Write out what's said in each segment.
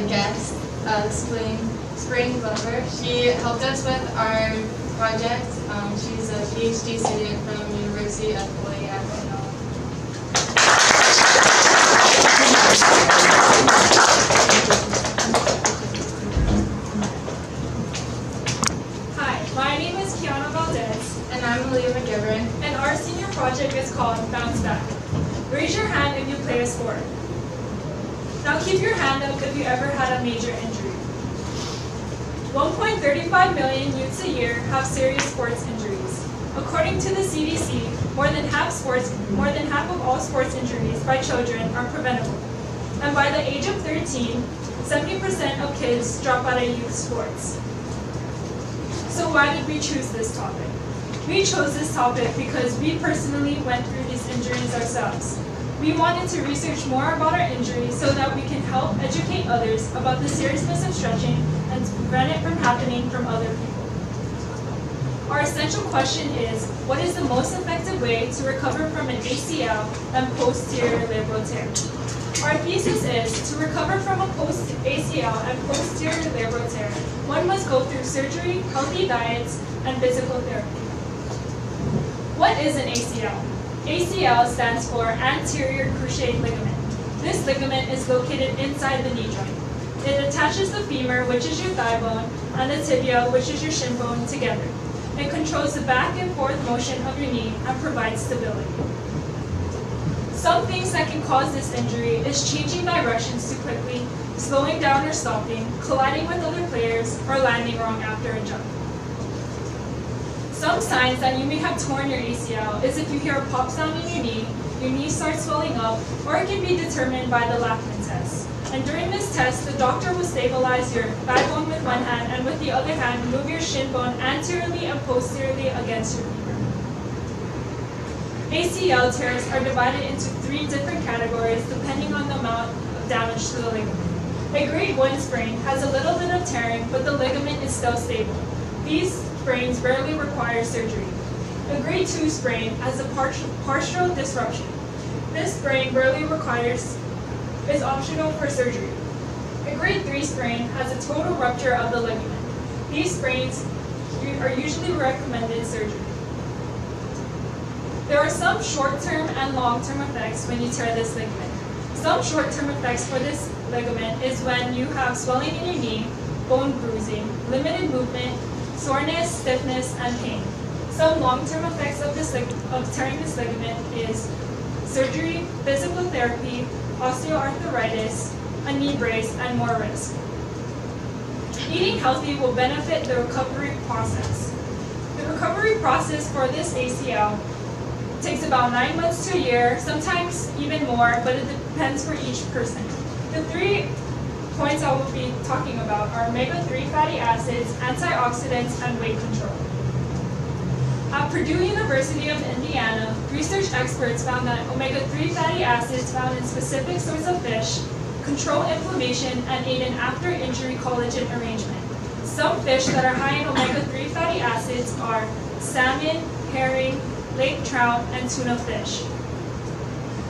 guest, Spring Glover. She helped us with our project. She's a PhD student from University of Hawaii at Maryknoll. Hi, my name is Kiana And I'm Malia McGivern. and our senior project is called Bounce Back. Raise your hand if you play a sport. Now keep your hand up if you ever had a major injury. 1.35 million youths a year have serious sports injuries. According to the CDC, more than half of all sports injuries by children are preventable. And by the age of 13, 70% of kids drop out of youth sports. So why did we choose this topic? We chose this topic because we personally went through these injuries ourselves. We wanted to research more about our injuries so that we can help educate others about the seriousness of stretching and to prevent it from happening from other people. Our essential question is, what is the most effective way to recover from an ACL and posterior labral tear? Our thesis is, to recover from a ACL and posterior labral tear, one must go through surgery, healthy diets, and physical therapy. What is an ACL? ACL stands for Anterior Cruciate Ligament. This ligament is located inside the knee joint. It attaches the femur, which is your thigh bone, and the tibia, which is your shin bone, together. It controls the back and forth motion of your knee and provides stability. Some things that can cause this injury is changing directions too quickly, slowing down or stopping, colliding with other players, or landing wrong after a jump. Some signs that you may have torn your ACL is if you hear a pop sound in your knee starts swelling up, or it can be determined by the Labrum test. And during this test, the doctor will stabilize your thigh bone with one hand, and with the other hand, move your shin bone anteriorly and posteriorly against your femur. ACL tears are divided into 3 different categories depending on the amount of damage to the ligament. A grade 1 sprain has a little bit of tearing, but the ligament is still stable. These sprains rarely require surgery. A grade 2 sprain has a partial disruption. This sprain rarely is optional for surgery. A grade 3 sprain has a total rupture of the ligament. These sprains are usually recommended surgery. There are some short-term and long-term effects when you tear this ligament. Some short-term effects for this ligament is when you have swelling in your knee, bone bruising, limited movement, soreness, stiffness, and pain. Some long-term effects of tearing this ligament is surgery, physical therapy, osteoarthritis, a knee brace, and more risk. Eating healthy will benefit the recovery process. The recovery process for this ACL takes about 9 months to a year, sometimes even more, but it depends for each person. The 3 points I will be talking about are omega-3 fatty acids, antioxidants, and weight control. At Purdue University of Indiana, research experts found that omega-3 fatty acids found in specific sorts of fish control inflammation and aid in after-injury collagen arrangement. Some fish that are high in omega-3 fatty acids are salmon, herring, lake trout, and tuna fish.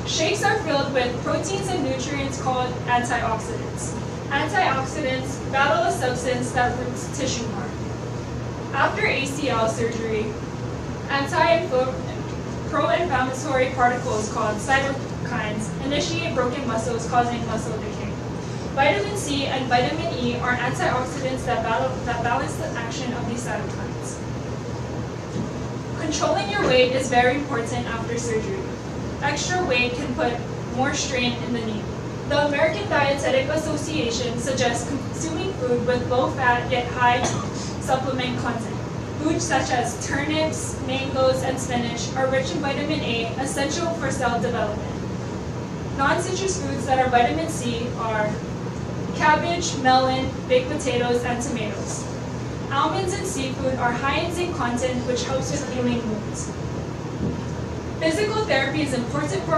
Shakes are filled with proteins and nutrients called antioxidants. Antioxidants battle a substance that roots tissue harm. After ACL surgery, pro-inflammatory particles called cytokines initiate broken muscles, causing muscle decay. Vitamin C and vitamin E are antioxidants that balance the action of these cytokines. Controlling your weight is very important after surgery. Extra weight can put more strain in the knee. The American Dietetic Association suggests consuming food with low fat yet high supplement content. Foods such as turnips, mangoes, and spinach are rich in vitamin A, essential for cell development. Non-citrus foods that are vitamin C are cabbage, melon, baked potatoes, and tomatoes. Almonds and seafood are high in zinc content, which helps with healing wounds. Physical therapy is important for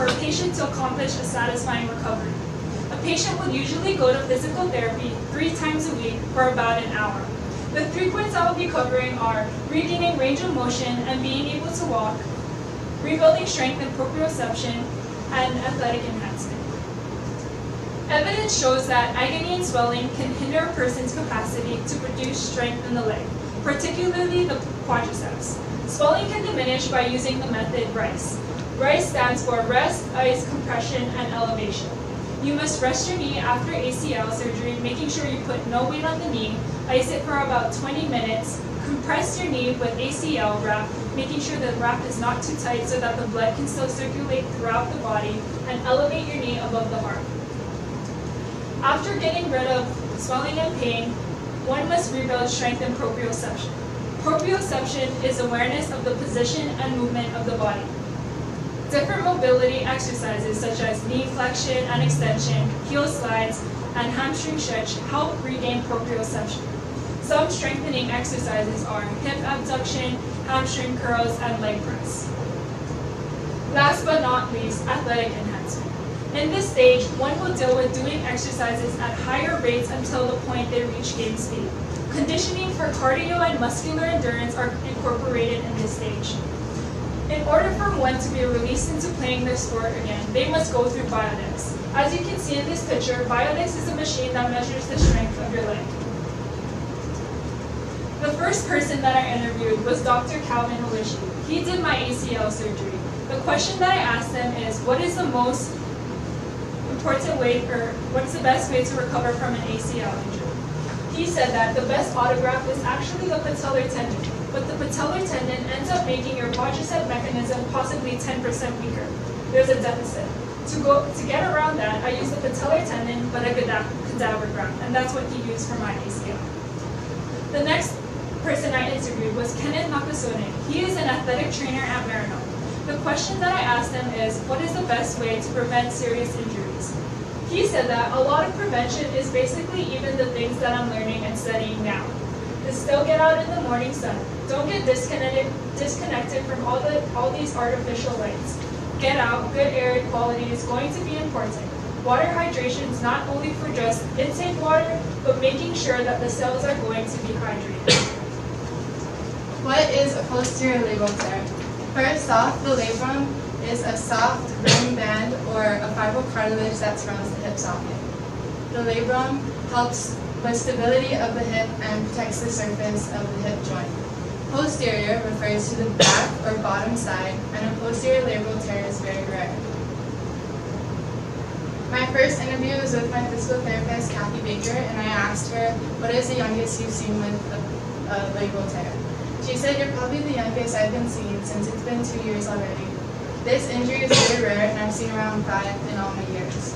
a patient to accomplish a satisfying recovery. A patient will usually go to physical therapy 3 times a week for about an hour. The 3 points I will be covering are regaining range of motion and being able to walk, rebuilding strength and proprioception, and athletic enhancement. Evidence shows that agony and swelling can hinder a person's capacity to produce strength in the leg, particularly the quadriceps. Swelling can diminish by using the method RICE. RICE stands for rest, ice, compression, and elevation. You must rest your knee after ACL surgery, making sure you put no weight on the knee, ice it for about 20 minutes, compress your knee with ACL wrap, making sure the wrap is not too tight so that the blood can still circulate throughout the body, and elevate your knee above the heart. After getting rid of swelling and pain, one must rebuild strength and proprioception. Proprioception is awareness of the position and movement of the body. Different mobility exercises such as knee flexion and extension, heel slides, and hamstring stretch help regain proprioception. Some strengthening exercises are hip abduction, hamstring curls, and leg press. Last but not least, athletic enhancement. In this stage, one will deal with doing exercises at higher rates until the point they reach game speed. Conditioning for cardio and muscular endurance are incorporated in this stage. In order for one to be released into playing their sport again, they must go through Biodex. As you can see in this picture, Biodex is a machine that measures the strength of your leg. The first person that I interviewed was Dr. Calvin Halishi. He did my ACL surgery. The question that I asked him is, what is the most important way, or what's the best way to recover from an ACL injury? He said that the best autograft is actually the patellar tendon, but the patellar tendon ends up making your quadricep mechanism possibly 10% weaker. There's a deficit. To get around that, I used the patellar tendon, but a cadaver graft, and that's what he used for my ACL. The next person I interviewed was Kenneth Nakasone. He is an athletic trainer at Maryknoll. The question that I asked him is, what is the best way to prevent serious injuries? He said that a lot of prevention is basically even the things that I'm learning and studying now. To still get out in the morning sun. Don't get disconnected from all these artificial lights. Get out, good air quality is going to be important. Water hydration is not only for just intake water, but making sure that the cells are going to be hydrated. What is a posterior labral tear? First off, the labrum is a soft ring band or a fibrocartilage that surrounds the hip socket. The labrum helps with stability of the hip and protects the surface of the hip joint. Posterior refers to the back or bottom side, and a posterior labral tear is very rare. My first interview was with my physical therapist, Kathy Baker, and I asked her, what is the youngest you've seen with a labral tear? She said, you're probably the youngest I've been seeing since it's been 2 years already. This injury is very rare, and I've seen around 5 in all my years.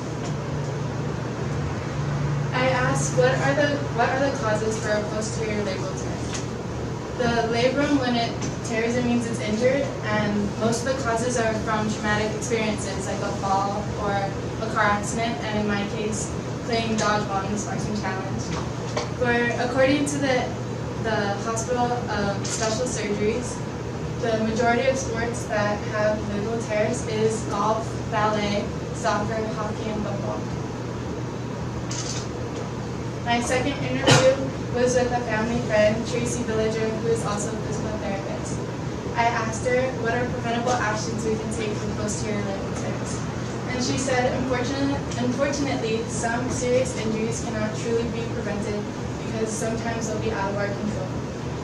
I asked, what are the causes for a posterior labral tear? The labrum, when it tears, it means it's injured, and most of the causes are from traumatic experiences, like a fall or a car accident, and in my case, playing dodgeball in the Spartan Challenge. According to the Hospital of Special Surgeries, the majority of sports that have labral tears is golf, ballet, soccer, hockey, and football. My second interview was with a family friend, Tracy Villager, who is also a physical therapist. I asked her what are preventable actions we can take for posterior labral tears. And she said, unfortunately, some serious injuries cannot truly be prevented because sometimes they'll be out of our control.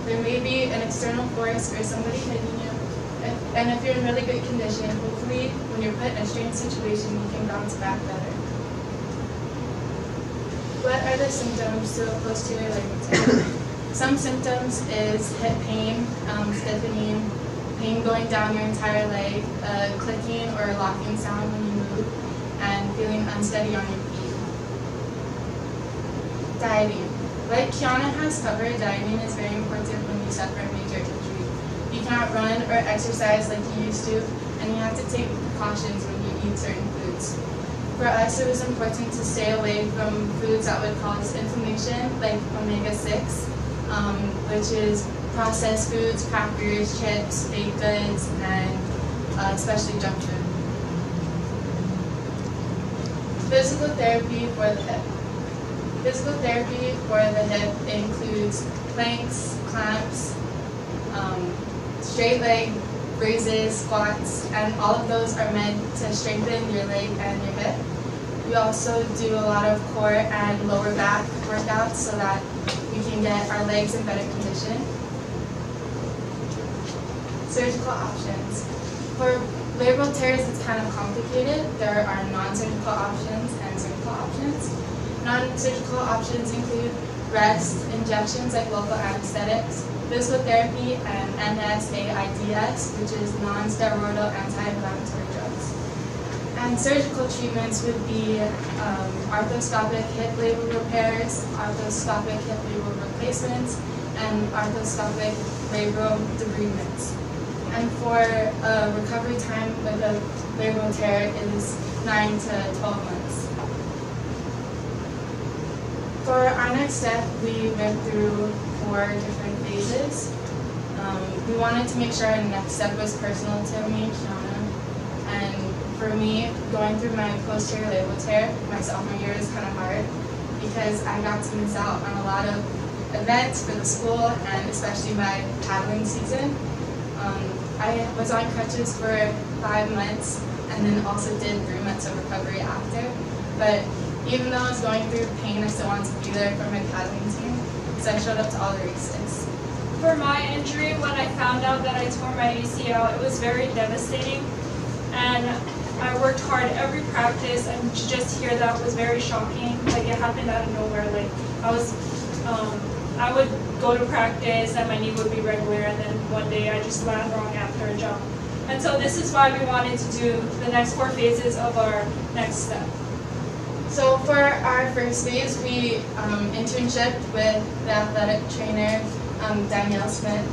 There may be an external force or somebody hitting you, and if you're in really good condition, hopefully when you're put in a strange situation, you can bounce back better. What are the symptoms to a posterior labral tear? Some symptoms is hip pain, stiffening, pain going down your entire leg, clicking or locking sound when you move, and feeling unsteady on your feet. Dieting. Like Kiana has covered, dieting is very important when you suffer a major injury. You cannot run or exercise like you used to, and you have to take precautions when you eat certain foods. For us, it was important to stay away from foods that would cause inflammation, like omega-6, which is processed foods, crackers, chips, baked goods, and especially junk food. Physical therapy for the hip. Physical therapy for the hip includes planks, clamps, straight leg raises, squats, and all of those are meant to strengthen your leg and your hip. We also do a lot of core and lower back workouts so that we can get our legs in better condition. Surgical options. For labral tears, it's kind of complicated. There are non-surgical options and surgical options. Non-surgical options include rest, injections like local anesthetics, physical therapy, and NSAIDs, which is non-steroidal anti-inflammatory drugs. And surgical treatments would be arthroscopic hip labral repairs, arthroscopic hip labral replacements, and arthroscopic labral debridements. And for recovery time with a labral tear is 9 to 12 months. For our next step, we went through 4 different phases. We wanted to make sure our next step was personal to me, Kiana. And for me, going through my posterior labral tear my sophomore year is kind of hard because I got to miss out on a lot of events for the school and especially my paddling season. I was on crutches for 5 months and then also did 3 months of recovery after. But even though I was going through pain, I still wanted to be there for my paddling team, so I showed up to all the races. For my injury, when I found out that I tore my ACL, it was very devastating, and I worked hard every practice, and to just hear that was very shocking. Like, it happened out of nowhere. Like, I would go to practice, and my knee would be regular, and then one day I just landed wrong after a jump. And so this is why we wanted to do the next 4 phases of our next step. So for our first phase, we internshiped with the athletic trainer, Danielle Smith.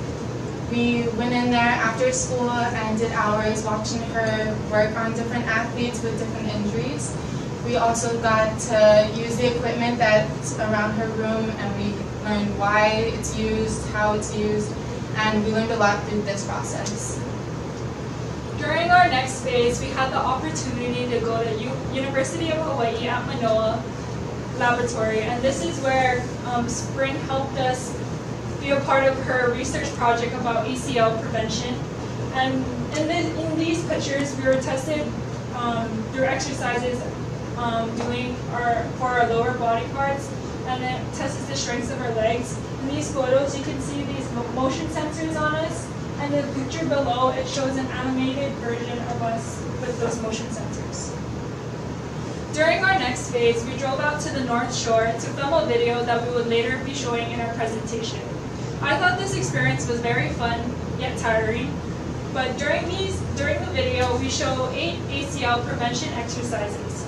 We went in there after school and did hours watching her work on different athletes with different injuries. We also got to use the equipment that's around her room, and we learned why it's used, how it's used, and we learned a lot through this process. During our next phase, we had the opportunity to go to University of Hawaii at Manoa Laboratory, and this is where Spring helped us be a part of her research project about ACL prevention. And in these pictures, we were tested through exercises for our lower body parts, and it tests the strengths of our legs. In these photos, you can see these motion sensors on us. And the picture below, it shows an animated version of us with those motion sensors. During our next phase, we drove out to the North Shore to film a video that we would later be showing in our presentation. I thought this experience was very fun, yet tiring. But during the video, we show 8 ACL prevention exercises.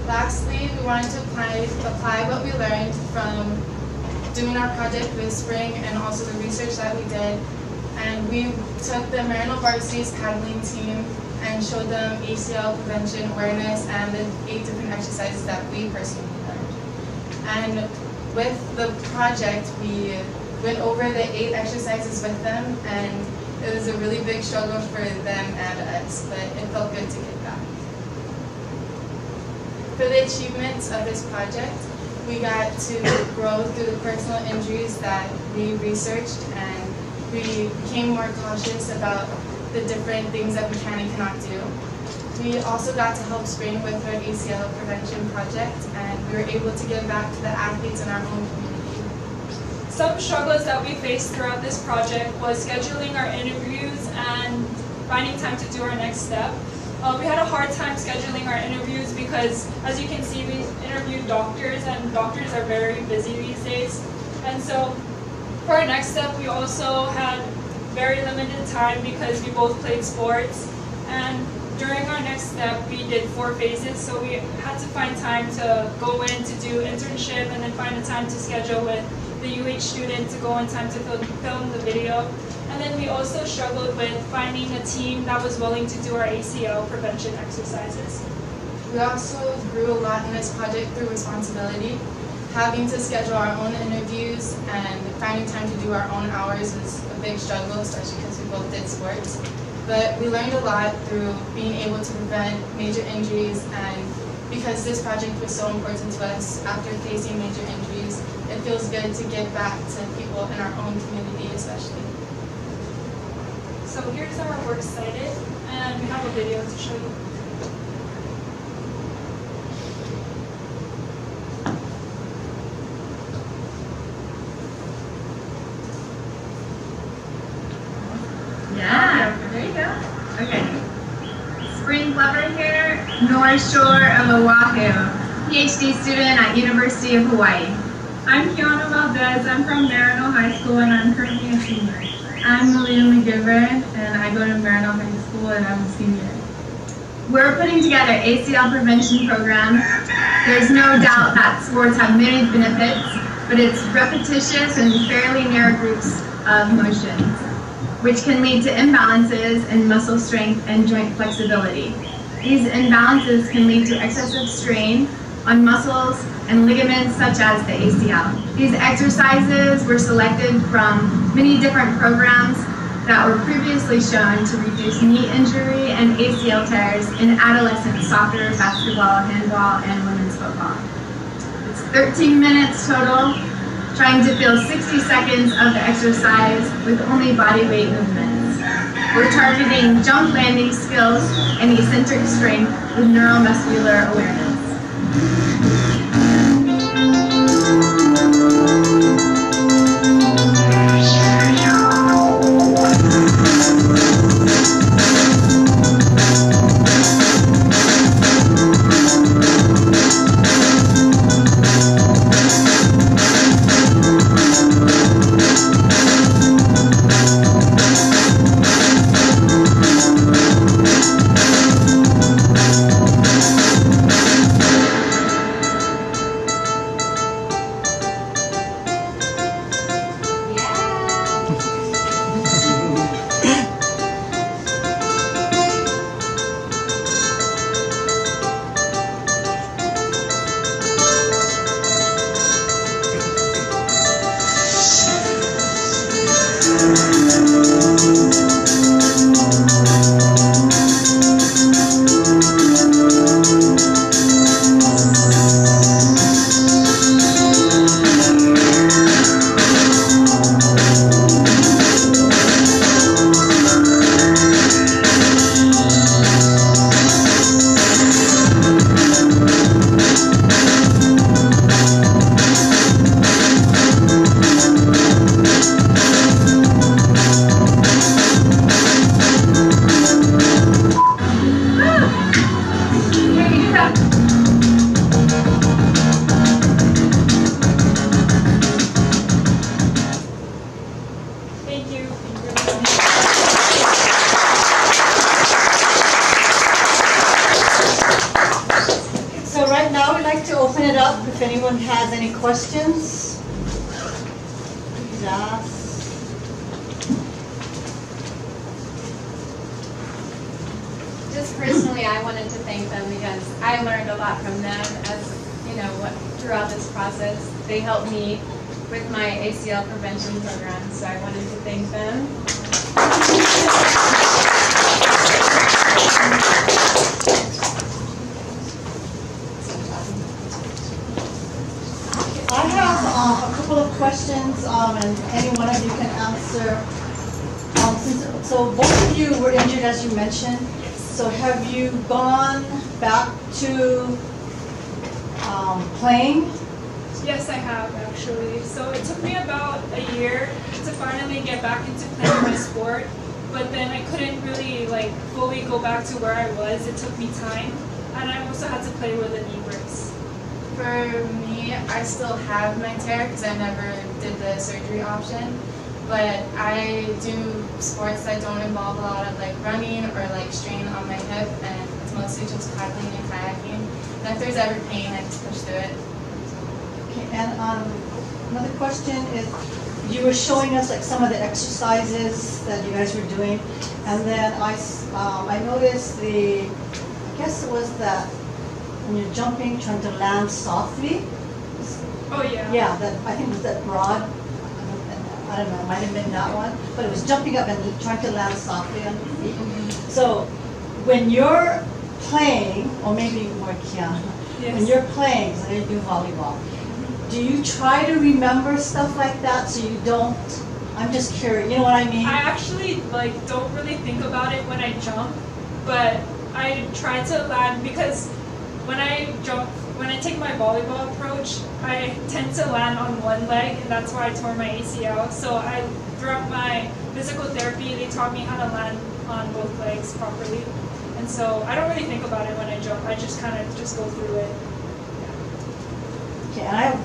Lastly, we wanted to apply what we learned from doing our project with Spring and also the research that we did. And we took the Maryknoll Varsity's paddling team and showed them ACL prevention awareness and the 8 different exercises that we personally learned. And with the project, we went over the 8 exercises with them, and it was a really big struggle for them and us, but it felt good to get back. For the achievements of this project, we got to grow through the personal injuries that we researched, and we became more cautious about the different things that we can and cannot do. We also got to help Spring with her ACL prevention project, and we were able to give back to the athletes in our own community. Some struggles that we faced throughout this project was scheduling our interviews and finding time to do our next step. We had a hard time scheduling our interviews because, as you can see, we interviewed doctors, and doctors are very busy these days. And so for our next step, we also had very limited time because we both played sports. And during our next step, we did 4 phases, so we had to find time to go in to do internship and then find a time to schedule with the UH student to go in time to film the video. And then we also struggled with finding a team that was willing to do our ACL prevention exercises. We also grew a lot in this project through responsibility. Having to schedule our own interviews and finding time to do our own hours was a big struggle, especially because we both did sports. But we learned a lot through being able to prevent major injuries, and because this project was so important to us after facing major injuries, it feels good to give back to people in our own community especially. So here's our works cited, and we have a video to show you. Bryn Glover here, North Shore of Oahu, PhD student at University of Hawaii. I'm Kiana Valdez. I'm from Maryknoll High School and I'm currently a senior. I'm Malia McGivern and I go to Maryknoll High School and I'm a senior. We're putting together ACL prevention programs. There's no doubt that sports have many benefits, but it's repetitious and fairly narrow groups of motions, which can lead to imbalances in muscle strength and joint flexibility. These imbalances can lead to excessive strain on muscles and ligaments such as the ACL. These exercises were selected from many different programs that were previously shown to reduce knee injury and ACL tears in adolescent soccer, basketball, handball, and women's football. It's 13 minutes total, trying to fill 60 seconds of the exercise with only body weight movements. We're targeting jump landing skills and eccentric strength with neuromuscular awareness. If anyone has any questions, please ask. Just personally, I wanted to thank them because I learned a lot from them as, throughout this process. They helped me with my ACL prevention program, so I wanted to thank them. I have a couple of questions, and any one of you can answer. So both of you were injured, as you mentioned. So have you gone back to playing? Yes, I have actually. So it took me about a year to finally get back into playing my sport, but then I couldn't really fully go back to where I was. It took me time, and I also had to play with a knee brace. For me, I still have my tear because I never did the surgery option, but I do sports that don't involve a lot of running or strain on my hip, and it's mostly just paddling and kayaking. And if there's ever pain, I just push through it. Okay, and another question is, you were showing us some of the exercises that you guys were doing, and then I noticed I guess it was that when you're jumping, trying to land softly. Oh yeah. Yeah, I think it was that rod. I don't know, it might have been that one, but it was jumping up and trying to land softly on your feet. So when you're playing, or maybe more Kiana, Yes. when you're playing, so you do volleyball, do you try to remember stuff like that so you don't? I'm just curious, you know what I mean? I actually don't really think about it when I jump, but I try to land because when I jump, when I take my volleyball approach, I tend to land on one leg, and that's why I tore my ACL. So throughout my physical therapy, they taught me how to land on both legs properly. And so I don't really think about it when I jump. I just kind of just go through it. Okay, and I have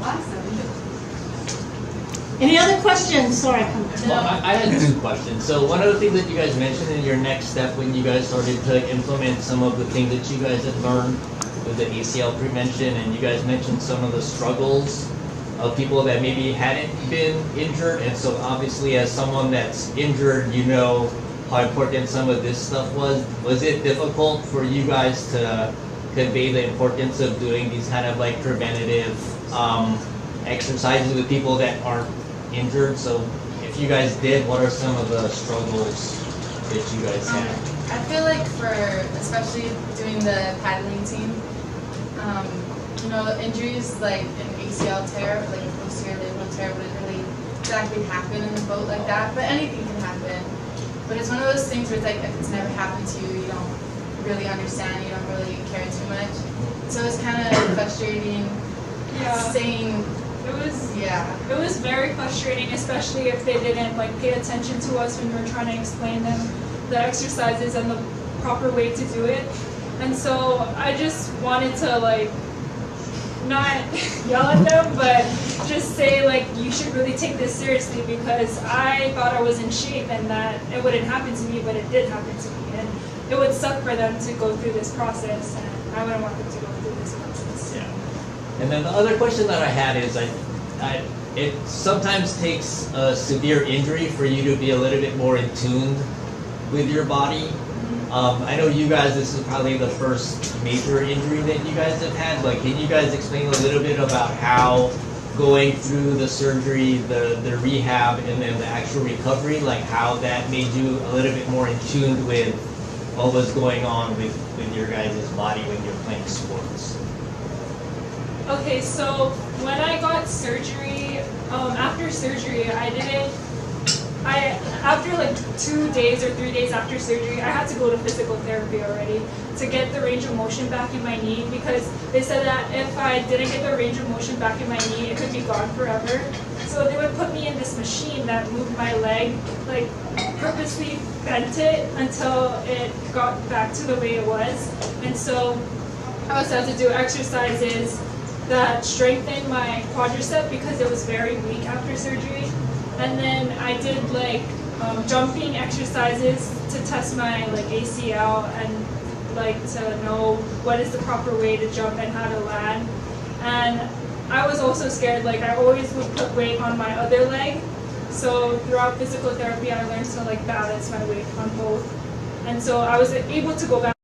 any other questions? Sorry. Well, I had two questions. So one of the things that you guys mentioned in your next step when you guys started to implement some of the things that you guys had learned with the ACL prevention, and you guys mentioned some of the struggles of people that maybe hadn't been injured. And so obviously as someone that's injured, you know how important some of this stuff was. Was it difficult for you guys to convey the importance of doing these kind of like preventative exercises with people that aren't injured? So if you guys did, what are some of the struggles that you guys had? I feel like for, especially doing the paddling team, you know, injuries like an ACL tear, like a posterior labrum tear wouldn't really exactly happen in the boat like that, but anything can happen. But it's one of those things where it's like, if it's never happened to you, you don't really understand, you don't really care too much. So it's kind of frustrating saying, It was very frustrating, especially if they didn't like pay attention to us when we were trying to explain them the exercises and the proper way to do it. And so I just wanted to like not yell at them, but just say like, you should really take this seriously, because I thought I was in shape and that it wouldn't happen to me, but it did happen to me. And it would suck for them to go through this process, and I wouldn't want them to go through this process. Yeah. And then the other question that I had is, it sometimes takes a severe injury for you to be a little bit more in tune with your body. I know you guys, this is probably the first major injury that you guys have had. Like, can you guys explain a little bit about how going through the surgery, the rehab, and then the actual recovery, like how that made you a little bit more in tune with what was going on with your guys' body when you're playing sports? Okay, so when I got surgery, after surgery, after like 2 days or 3 days after surgery, I had to go to physical therapy already to get the range of motion back in my knee, because they said that if I didn't get the range of motion back in my knee, it could be gone forever. So they would put me in this machine that moved my leg, like purposely bent it until it got back to the way it was. And so I also had to do exercises that strengthened my quadricep because it was very weak after surgery. And then I did like jumping exercises to test my like ACL and like to know what is the proper way to jump and how to land. And I was also scared, like I always would put weight on my other leg. So throughout physical therapy, I learned to like balance my weight on both. And so I was able to go back